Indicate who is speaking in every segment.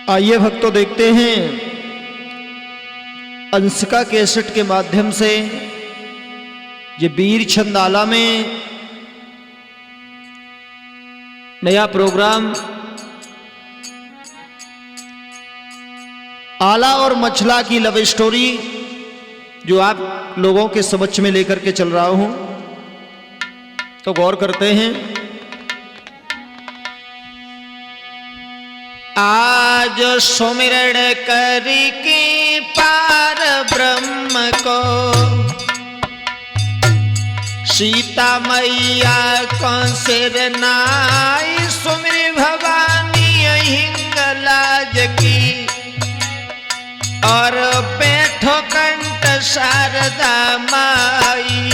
Speaker 1: आइए भक्तों देखते हैं अंशिका कैसेट के माध्यम से ये वीर छंदाला में नया प्रोग्राम आला और मछला की लव स्टोरी जो आप लोगों के समक्ष में लेकर के चल रहा हूं। तो गौर करते हैं। आज सुमिरण करी की पार ब्रह्म को सीता मैया को सिर नाई सुमिर भवानी हिंगलाज की और बैठो कंठ शारदा माई।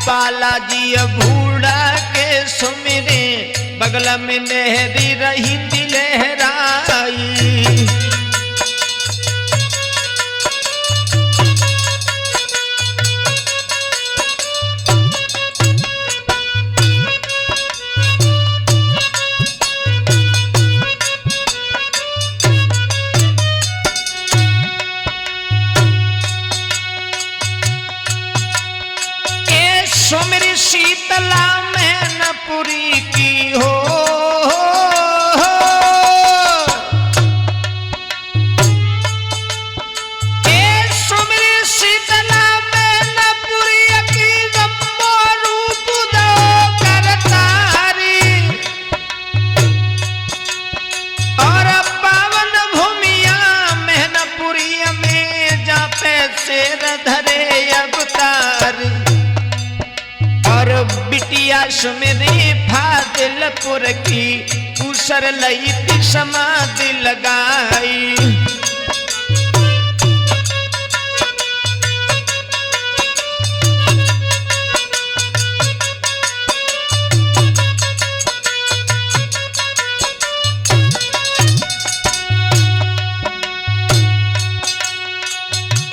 Speaker 1: बालाजी बूढ़ा के सुमिरे बगल में नहरी रही लहराई। सुमिर शीतला मैनपुरी की हो सुमिर शीतला मैनपुरी की जम्बो रूप दो करतारी और पावन भूमिया मैनपुरी में जा पे शेर धरे अवतार और बिटिया सुमिरी फादिलपुर की उसर लई थी समाधि लगाई।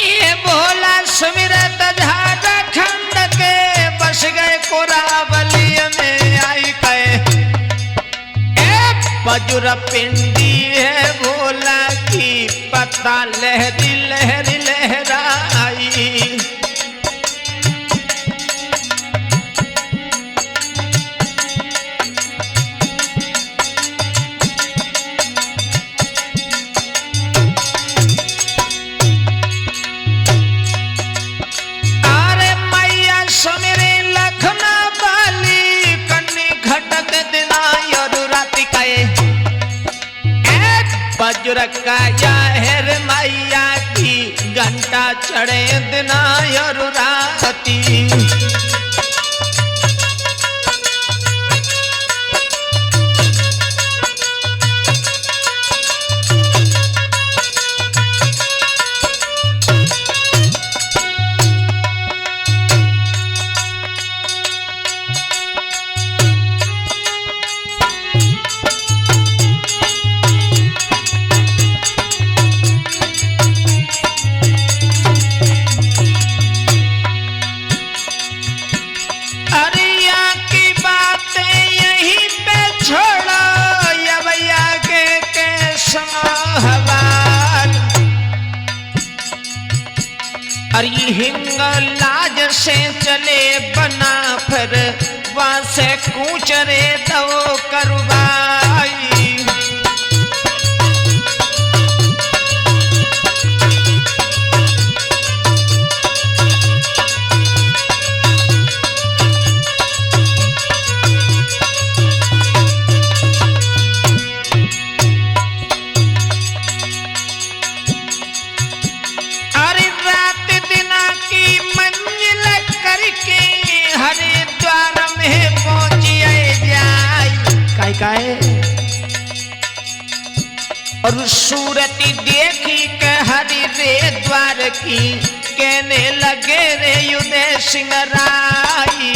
Speaker 1: ये भोला सुमिरत झारखंड के बस गए कोरावली में आई गए पजुर पिंडी है भोला की पता लहरी लहरी लहराई। बजुर का याहर मैया की घंटा चढ़े दिना और राती। अरे हिंगलाज से चले बना फिर वहां से कूचरे दो करवाई।
Speaker 2: बेटी देखी के हरि रे द्वार की कहने लगे रे उदय सिंह राई।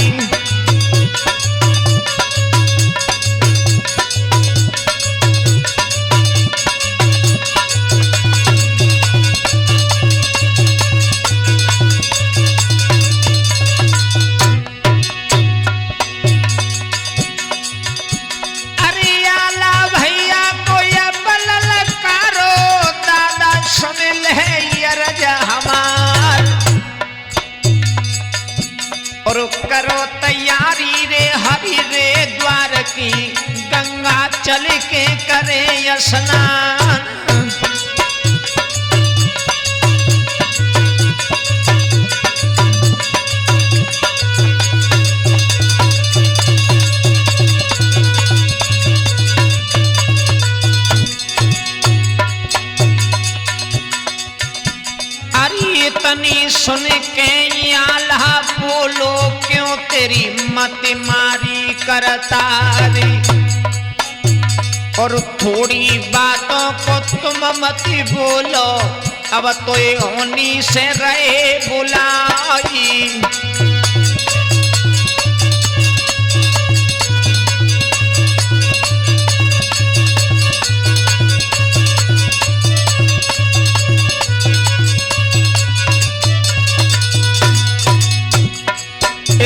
Speaker 2: और करो तैयारी रे हरि रे द्वार की गंगा चल के करे स्नान। तनी सुन के आल्हा बोलो क्यों तेरी मत मारी करता रे। और थोड़ी बातों को तुम मत बोलो अब तो ये होनी से रहे बुलाई।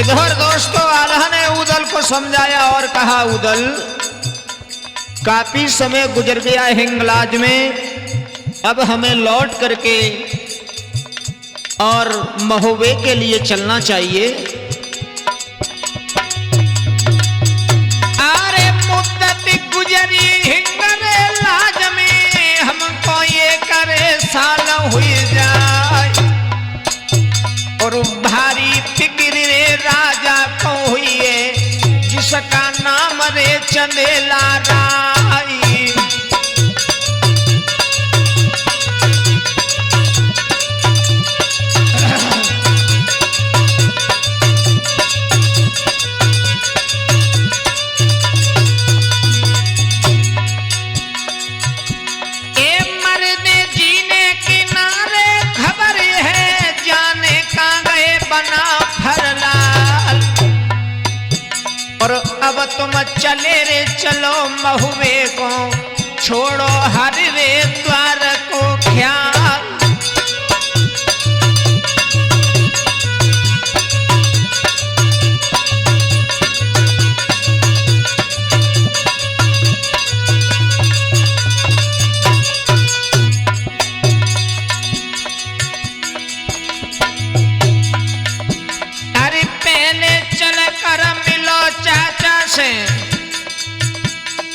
Speaker 2: इधर दोस्तों आल्हा ने उदल को समझाया और कहा उदल काफी समय गुजर गया हिंगलाज में, अब हमें लौट करके और महुवे के लिए चलना चाहिए। अरे मुद्दत गुजरी हिंगले लाज में हमको ये करे साल हुई जाए। और भारी फिक्र रे राजा को हुई जिसका नाम रे चंदेला राई। और अब तुम चले रे चलो महुवे को छोड़ो हर रे द्वार को ख्याल। अरे पहले चल कर मिलो चाचा से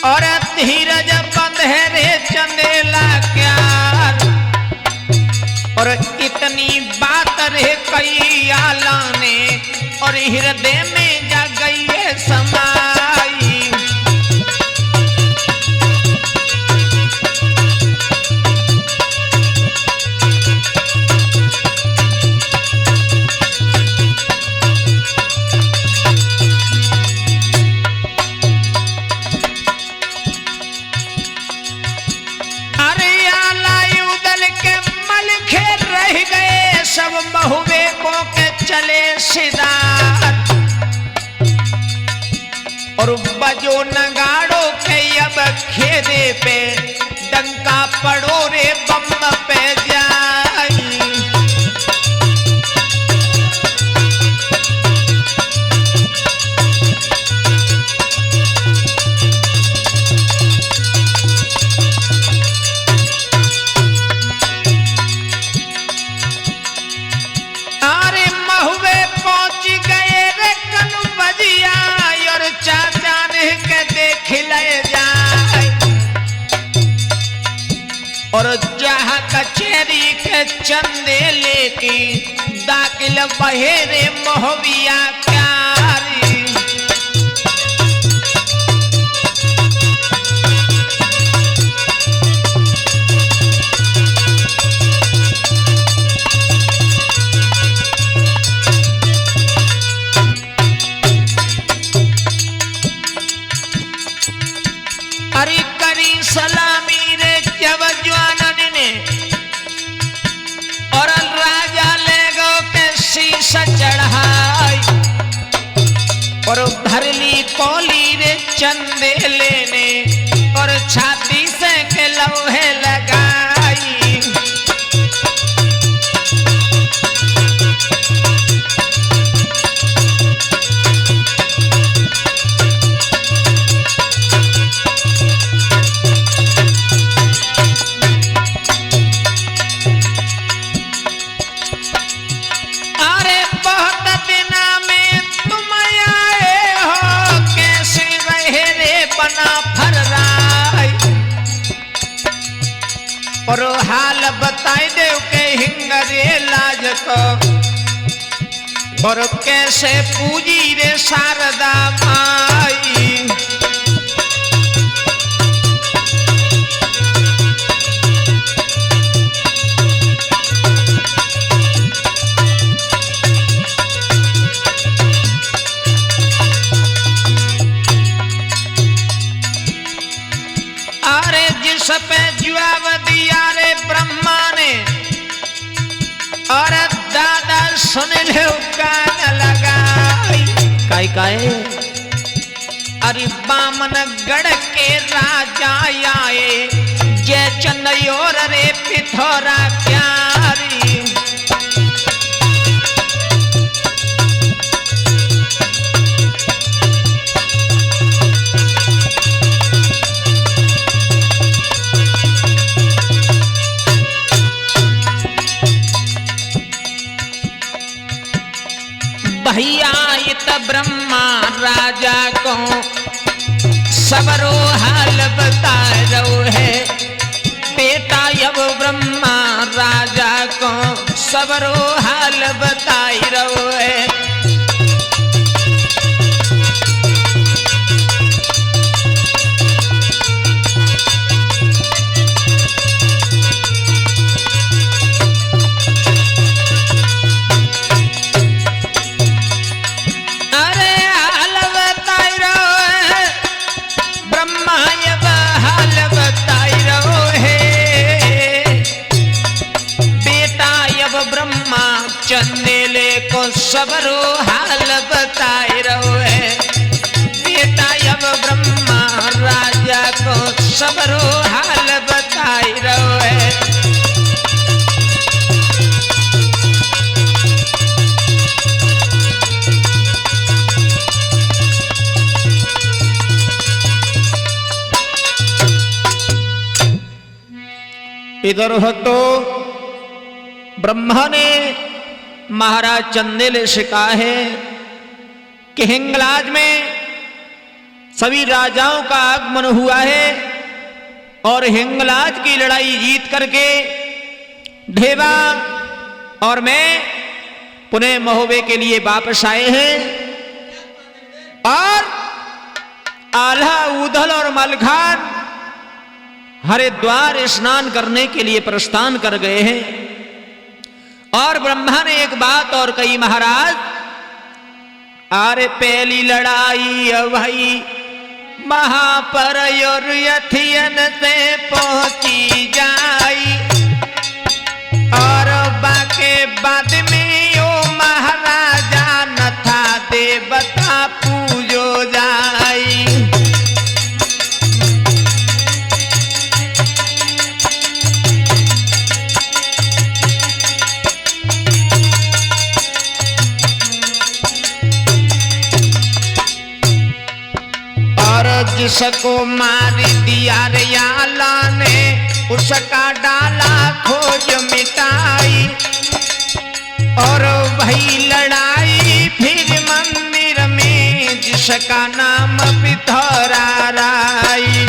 Speaker 2: और धीरज बंद है रे चंदेला क्या। और इतनी बात रे कई आला ने और हृदय में जा गई है समाई। सब महुवे को के चले सीधा और बजो नगाड़ो के अब खेदे पे डंका पड़ो रे बम पे जाई। और जहाँ कचेरी के चंदे लेके दाखिल बहेरे मोहबिया प्यारी। अरे करी सलामी रे जब जवान हाय और भरली कोली रे चंदे लेने और छाती से के लोहे लगाई। अरे बहुत दिना में तुम आए हो, कैसे रहे रे बना फर्राई और हाल बताई देव के हिंगरे लाज को और कैसे पूजी रे शारदा माई। अरे जिस पे जवाब दिया रे ब्रह्मा ने और दादा सुन ले कान लगाई। काय अरे बामन गढ़ के राजा आए, जय चंदयोर रे पिथौरा प्यारी। भैया इत ब्रह्मा राजा को सबरो हाल बता रहो है, बेटा अब ब्रह्मा राजा को सबरो हाल बताई रहो है। चंदेले को सबरो हाल बताए रहो है, बेटा अब ब्रह्मा राजा को सबरो हाल बताए रहो है। इधर हो तो ब्रह्मा ने महाराज चंदेले से कहा है कि हिंगलाज में सभी राजाओं का आगमन हुआ है और हिंगलाज की लड़ाई जीत करके ढेबा और मैं पुनः महोबे के लिए वापस आए हैं और आल्हा उदल और मलखान हरिद्वार स्नान करने के लिए प्रस्थान कर गए हैं। और ब्रह्मा ने एक बात और कही, महाराज अरे पहली लड़ाई भाई महापरयोर यथियन से पहुंची जाई और बाके बाद में ओ महाराजा न था देवता पूजो जाई। जिसको मार दिया रे आला ने उसका डाला खोज मिटाई और वही लड़ाई फिर मंदिर में जिसका नाम पिथौरा राई।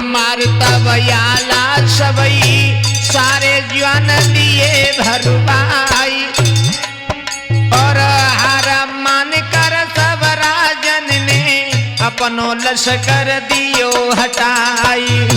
Speaker 2: मार तब आला सबई सारे ज्ञान दिए भरवाई और हारा मान कर सब राजन ने अपनो लश्कर दियो हटाई।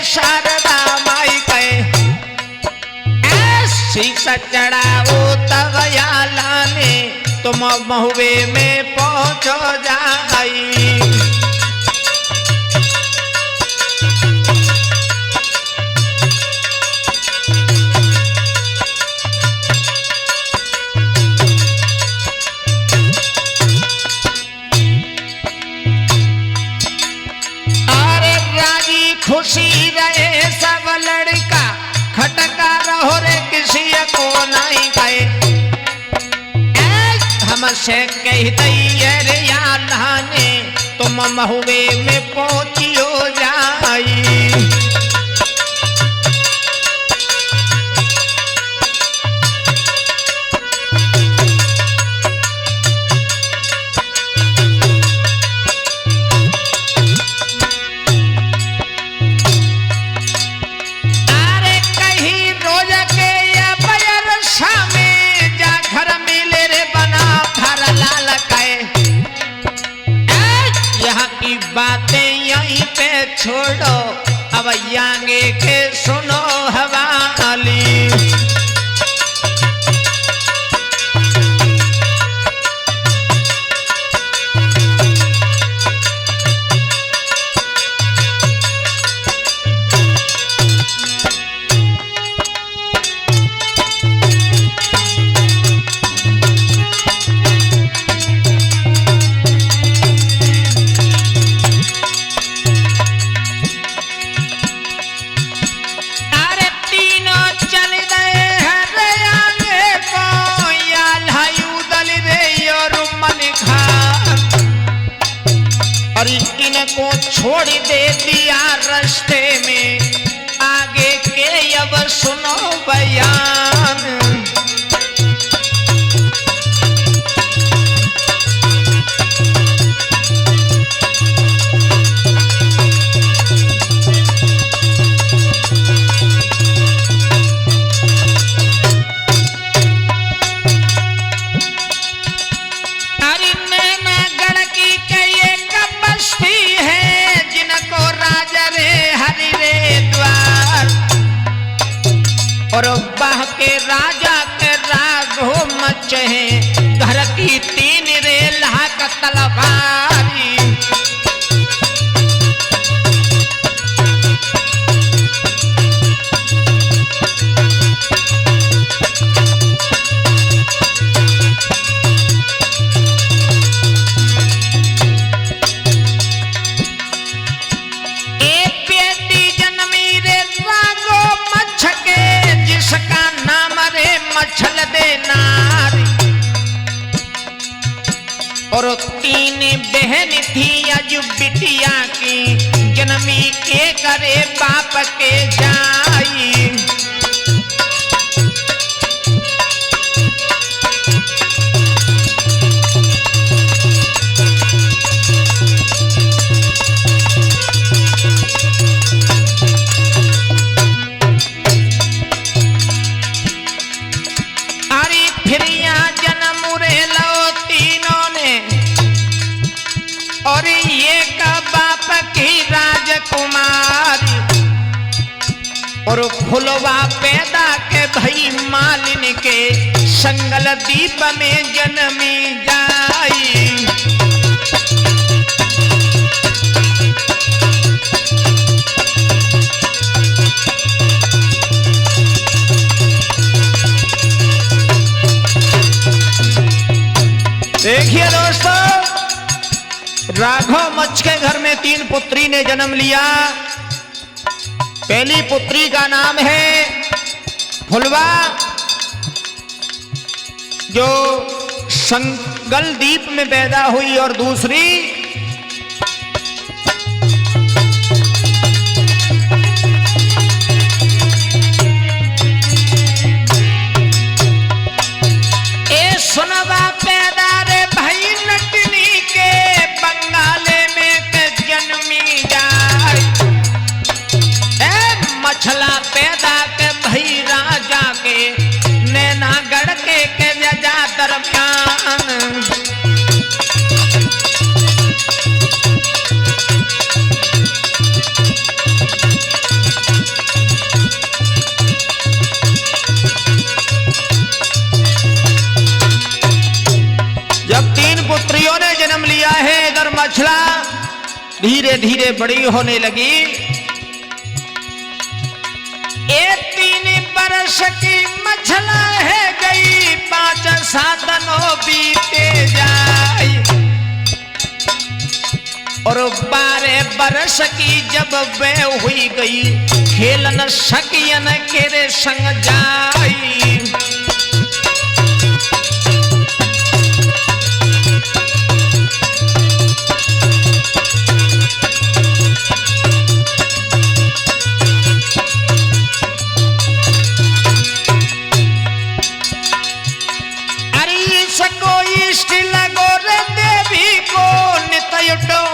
Speaker 2: शारदा माई के शीश चढ़ाओ तब या लाने तुम महुए में पहुंचो जाई। अरे राजी खुशी रहे सब लड़का खटका रहो रे किसी को नहीं गए हमसे कह रे या लाने तुम महुए में पहुंचियो जाई। बातें यहीं पे छोड़ो अब आगे के सुनो हवाली। को छोड़ दे दिया रास्ते में आगे के अब सुनो बयान। और बाह के राजा के राघो मचे हैं घर की 3 रेला का तलवारी। एक बेटी जन्मी रे राघो मछ के जिसका नाम रे मछल दे नारी। और 3 बहन थी अजू बिटिया की जन्मी एक रे बाप के जाई। और ये का बाप की राजकुमारी और फुलवा पैदा के भई मालिन के संगल दीप में जन्मी जाई। देखिए दोस्तों, राघव मच्छ के घर में 3 पुत्री ने जन्म लिया। पहली पुत्री का नाम है फुलवा, जो संगल द्वीप में पैदा हुई, और दूसरी सुनवा पैदा रे भाई नटनी के बंगाले में के जन्मी जाए। मछला पैदा के भाई राजा के नैनागढ़ के वजा दरमियान। धीरे धीरे बड़ी होने लगी। एक 3 बरस की मछला है गई, 5 साधनों बीते जाए। और 12 बरस की जब वे हुई गई, खेलन सकियन केरे संग जाई।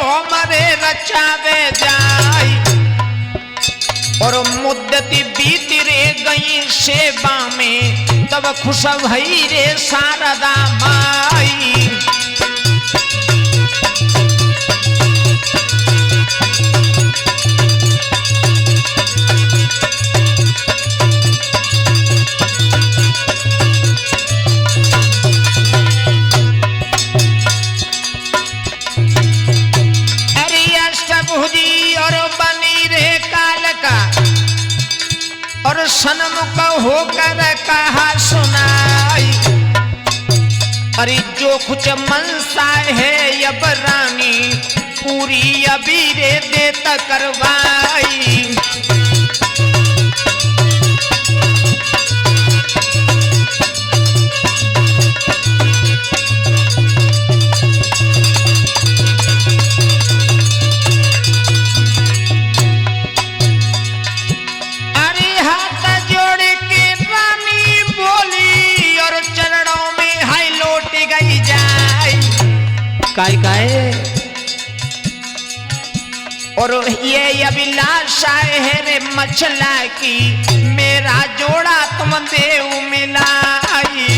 Speaker 2: हमारे रचावे जाई। और मुद्दती बीत रे गई सेवा में, तब खुश भई रे शारदा माई। और बनी रे काल का, और सन्मुख होकर कहा सुनाई। अरे जो कुछ मनसा है अब रानी, पूरी अभी रे देत करवाई। काय और ये अभिलाषा है रे मछला की, मेरा जोड़ा तुम देव मिलाई।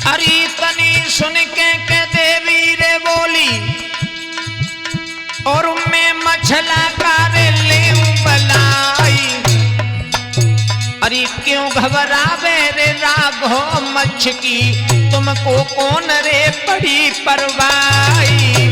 Speaker 2: अरे तनी सुन के देवी रे बोली, और मैं मछला कार ले बलाई। अरे क्यों घबरावे रे राघो मच्छ की, तुमको कौन रे पड़ी परवाई।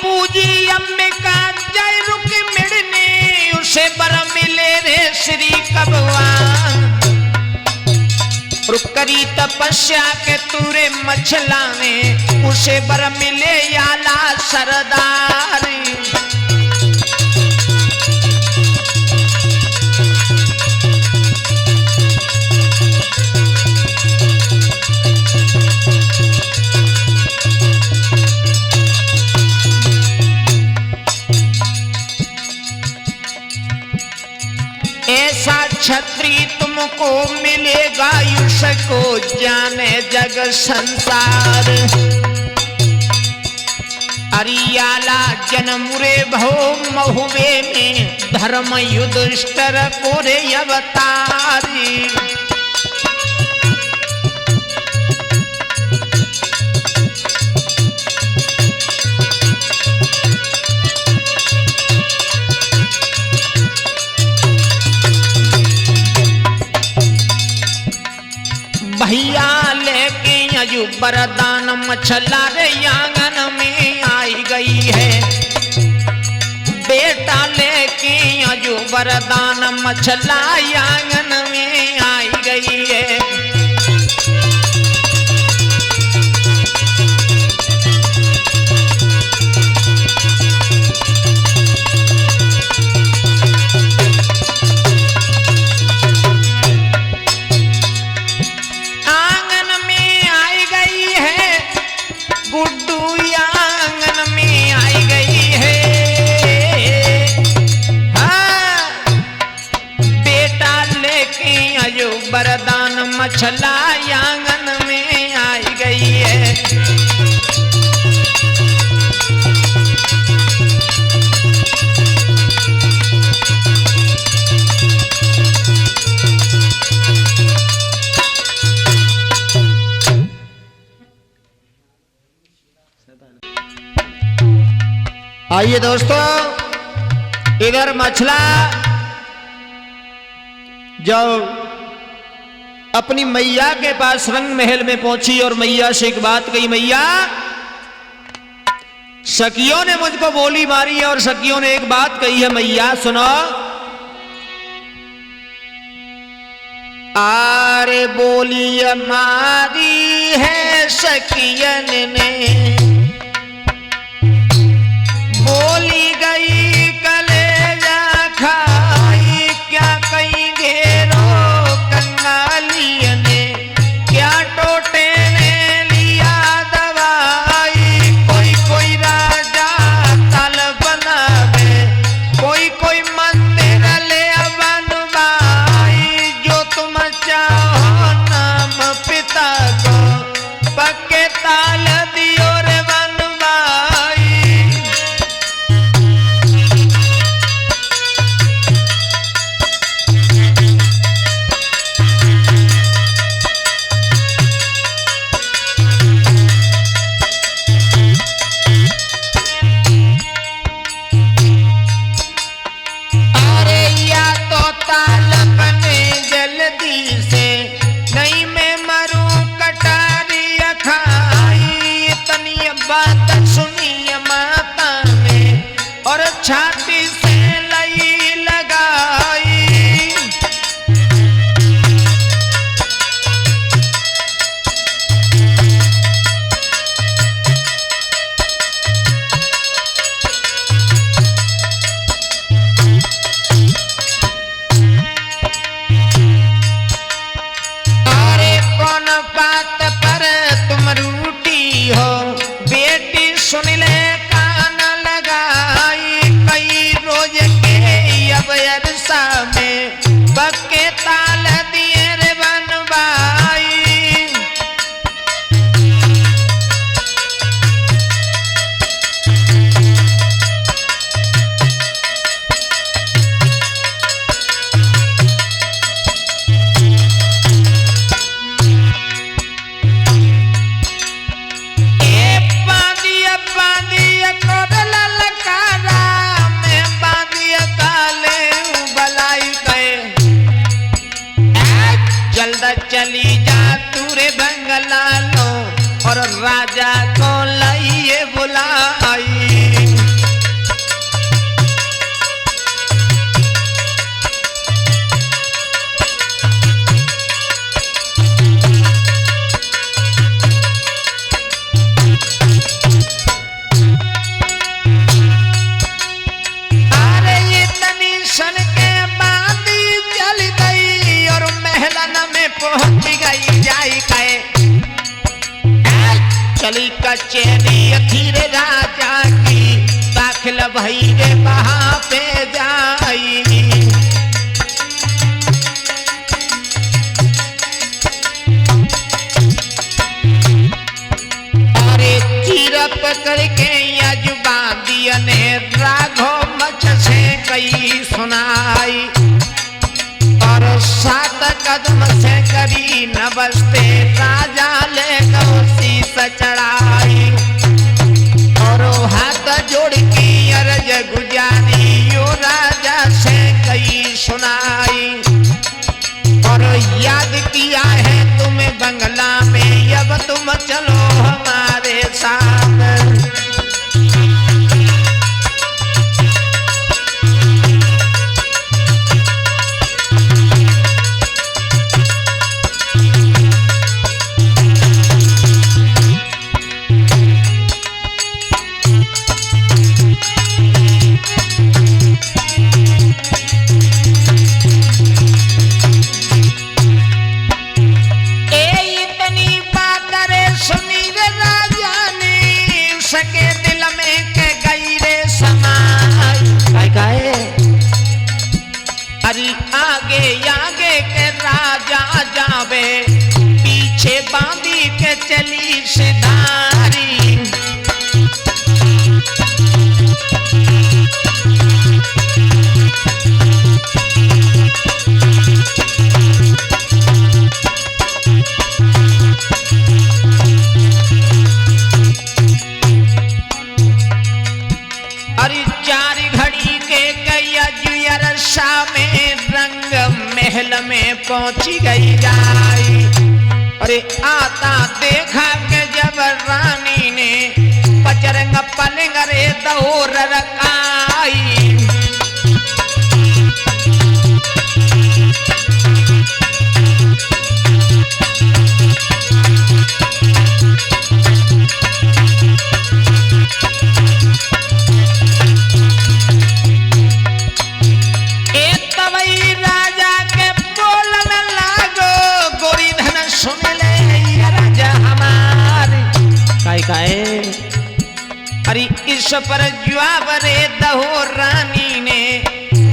Speaker 2: पूजी अंबिका जय रुक मिड़ने, उसे बर मिले रे श्री भगवान। रुक करी तपस्या के तूरे मछला ने, उसे बर मिले याला सरदारी। ऐसा छत्री तुमको मिलेगा, युष को जाने जग संसार। अरियाला जनमुरे भो महुवे में, धर्म युधिष्ठिर कोरे अवतारी। भैया लेके अजू वरदान, मछला रे आंगन में आई गई है। बेटा लेके अजू वरदान, मछला आंगन में आई गई है। वरदान मछला आंगन में आई आइए दोस्तों, इधर मछला जब अपनी मैया के पास रंग महल में पहुंची और मैया से एक बात कही, मैया सखियों ने मुझको बोली मारी है और सखियों ने एक बात कही है, मैया सुनो। आरे बोली मारी है सखियन ने, बोली गई कलेजा खाई, क्या कहीं घेरो कंगालिय ने, क्या टोटे ने लिया दवाई, कोई कोई राजा तल बनावे, कोई कोई मंदिर ले बनवाई, जो तुम चाहो नाम पिता को पक्के ताल दियो रे बनवाई। अरे या तो ताल बने जल्दी से, नहीं मैं मरूं कटारी खाई, इतनी बात सुनी माता ने और छाती से लई लगाई। अरे कौन बात पर तुम रूठी हो, बेटी सुन ले कान लगाई, कई रोज के अब अरसा में पक्के ताल दिए रे बनवाई। बांधिया कर ललकारा में, बांधिया काले बलाई गए, जल्द चली जा तू रे बंगला लो और राजा को लाइए बुलाई। पहुंच गई जाई कहे, चली कचेरी अखीर राजा की, दाखिल भई रे वहां पे जाई। अरे चीर पकड़ के यजुबा दिया ने, राघो मच से कई सुनाई, और 7 कदम से करी नमस्ते, राजा ले गो शीस चढ़ाई, और हाथ जोड़ के अर्ज गुजारी, यो राजा से कई सुनाई, और याद किया है तुम्हें बंगला में, अब तुम चलो हमारे साथ। सके दिल में के गई रे समाई, गाए अरे आगे आगे के राजा जावे, पीछे बांधी के चली सिधारी। नशा में रंग महल में पहुंची गई जाई। अरे आता देखा के जब रानी ने पचरंग पलंग रे दौर रकाई। अरे इस पर जवाब रे दहो रानी ने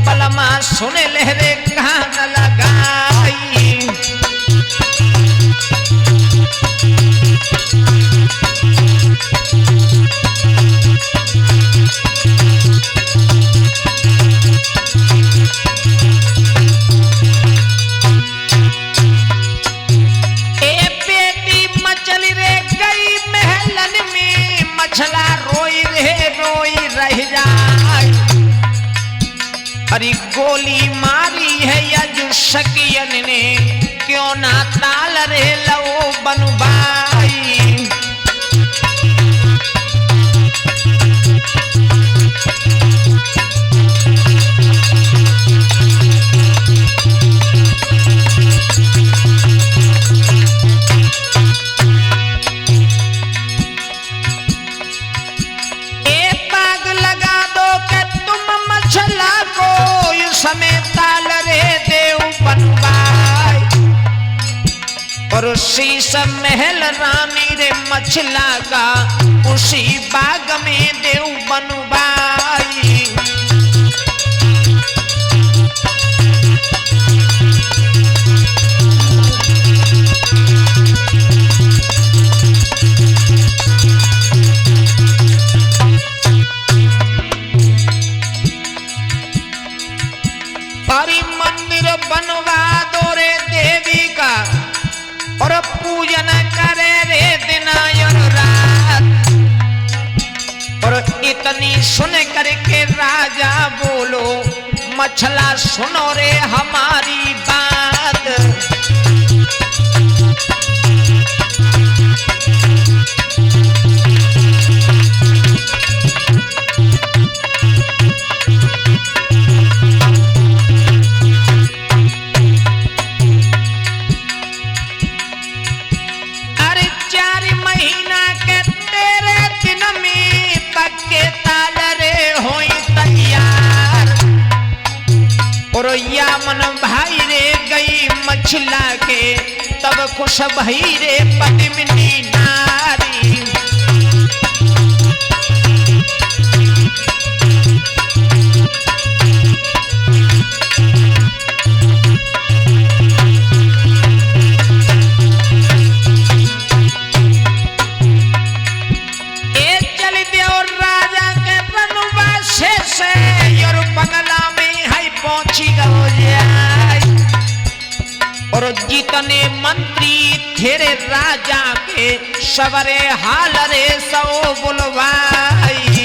Speaker 2: पलमा सुन लहरे कान लगाई। मछला रोई रह जाए। अरे गोली मारी है यजु शकियन ने क्यों ना ताल रे लो बनबाई। और शीश महल रानी रे मछला का उसी बाग में देव बनवाई। अरे मंदिर बनवा दो रे देवी का और पूजन करे रे दिन और रात। और इतनी सुन करके राजा बोलो मछला सुनो रे हमारी बात। और यामन भाई रे गई मछला के तब खुश भई रे पद्मिनी नारी। ए चल दे और राजा के वनवासे से और बंगला में पहुंची जाए। और जितने मंत्री तेरे राजा के सवरे हाल रे सो बुलवाई।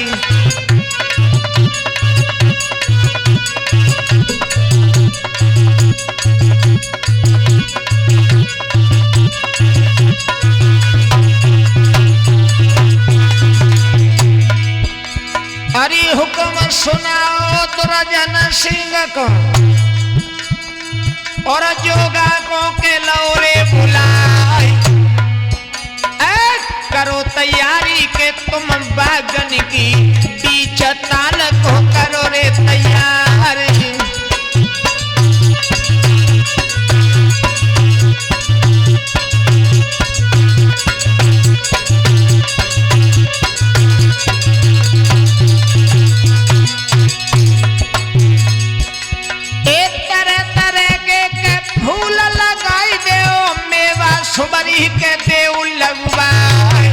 Speaker 2: अरे हुक्म सुनाओ दुर्जन सिंह को और जोगा को के लौरे बुलाए। करो तैयारी के तुम बागन की बीच ताल को करो रे तैयार। सुबरी के देव लगवाए।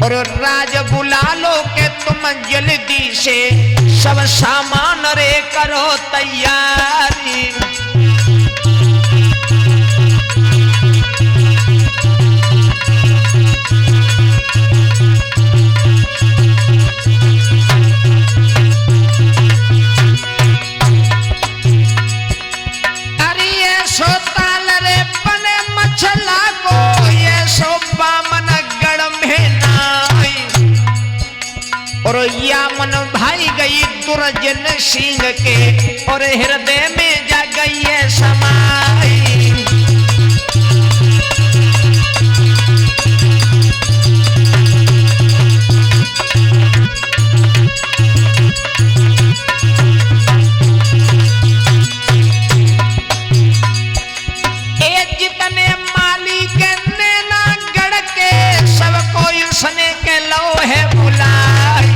Speaker 2: और राज बुला लो के तुम जल्दी से सब सामान रे करो तैयारी। और या मन भाई गई दुर्जन सिंह के और हृदय में जा गई है समाई। जितने मालिक नैना गढ़ के सबको उसने के लो है बुलाई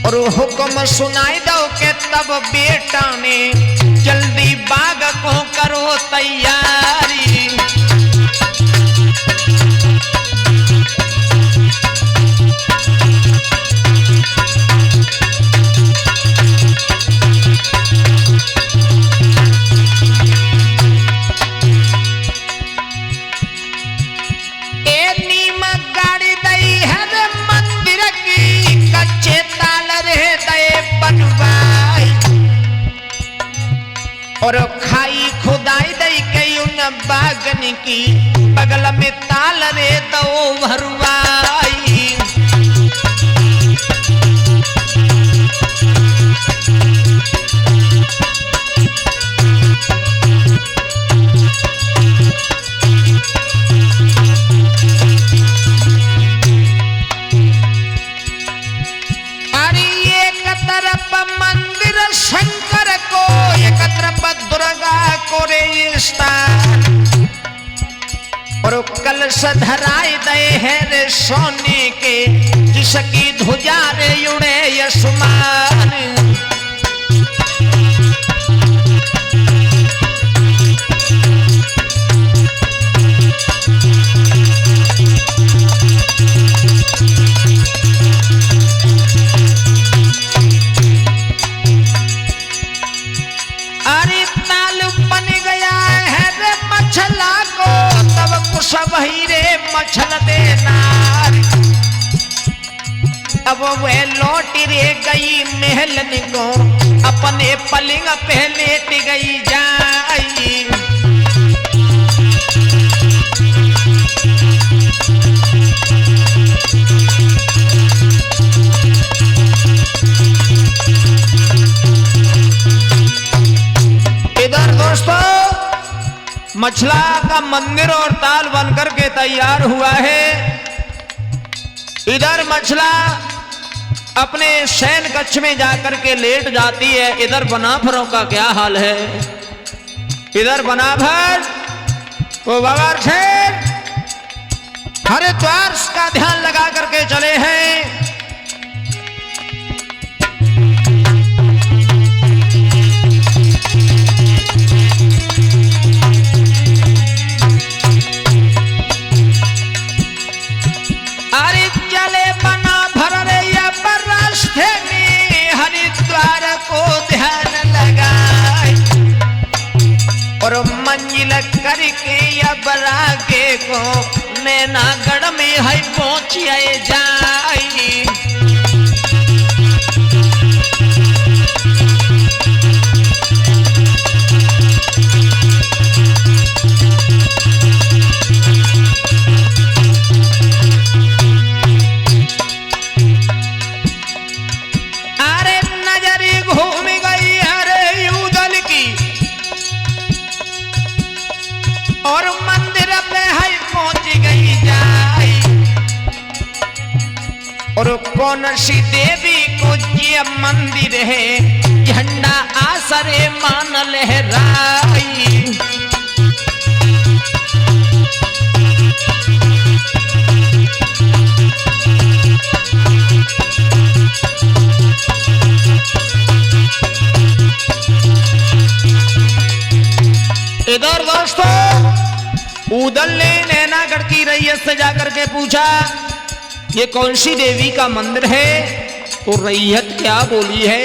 Speaker 2: और हुक्म सुनाई दो के तब बेटा ने जल्दी बाग को करो तैयारी। और खाई खुदाई दई कई उन बागन की बगल में ताल रे दो भरवाई। अरे एक तरफ मंदिर शंकर को एक तरफ दुर्गा को रे स्थान और कलश धराए दे है रे सोने के जिसकी ध्वजा रे उड़े आसमान। सब ही रे मछल देना अब वह लौट रे गई महलन को अपने पलंग पे लेट गई जाई। इधर दोस्तों मछला का मंदिर और ताल बनकर के तैयार हुआ है। इधर मछला अपने शयन कक्ष में जाकर के लेट जाती है। इधर बनाभरों का क्या हाल है? इधर बनाभर वो बगर से हरिद्वार का ध्यान लगा करके चले हैं। और मंजिल करके या बरागे को नैनागढ़ में है पहुंचिए जाई। अरे नजरी घूम गई अरे उदल की और मंदिर पे है पहुंच गई जाई। और कौन सी देवी को ये मंदिर है झंडा आसरे मान लहराई। इधर दोस्तों उदल ने नैनागढ़ की रैयत से जाकर के पूछा ये कौन सी देवी का मंदिर है? तो रैयत क्या बोली है?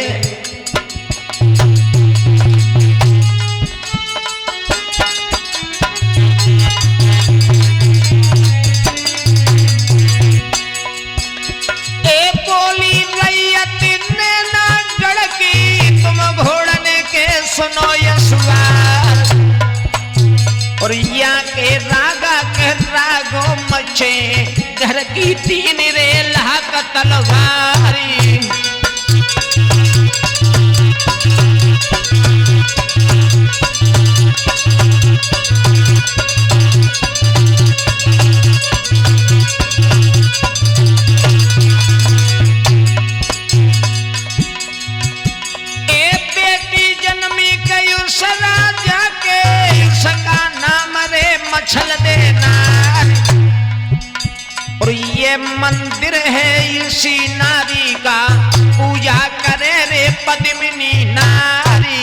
Speaker 2: बोली रैयत नैनागढ़ की तुम घोड़ने के सुनो यशवार और या के रागा के रागो मचे घर की तीन रे लाख तलवार। ये मंदिर है इसी नारी का, पूजा करे रे पद्मिनी नारी।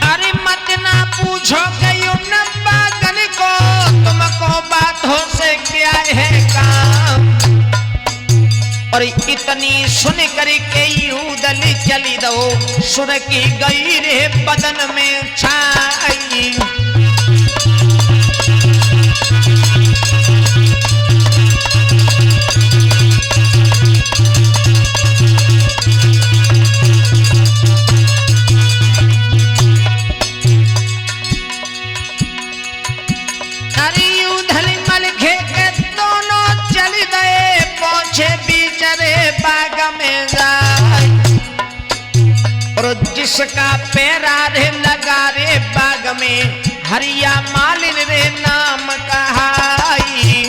Speaker 2: अरे मत ना पूछो कयो न पागल को, तुमको बातों से क्या है काम। और इतनी सुन कर के यूदल चली दो, सुर की गई रे बदन में छाई। जिसका पैरा रे लगा रे बाग में, हरिया मालिन रे नाम कहाई।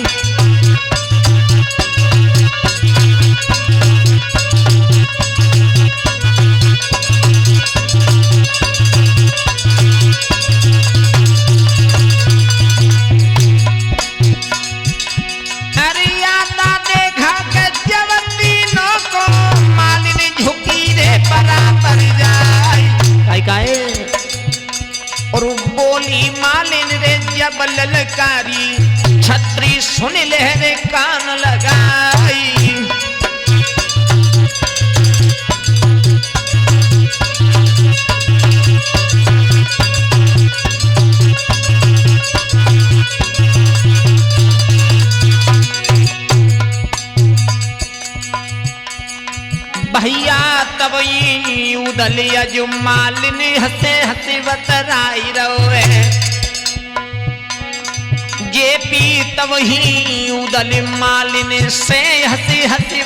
Speaker 2: अरे आता देखा के जब तीनों को, मालिन झुकी रे बराबर जाए। और बोली मालिन रे जब ललकारी, छत्री सुन लहरे कान लगाई। भैया तब उदलिया जो मालिन हंसे हंसी बतराई रोए, जे पी तब ही उदल मालिन से हंसी हंसी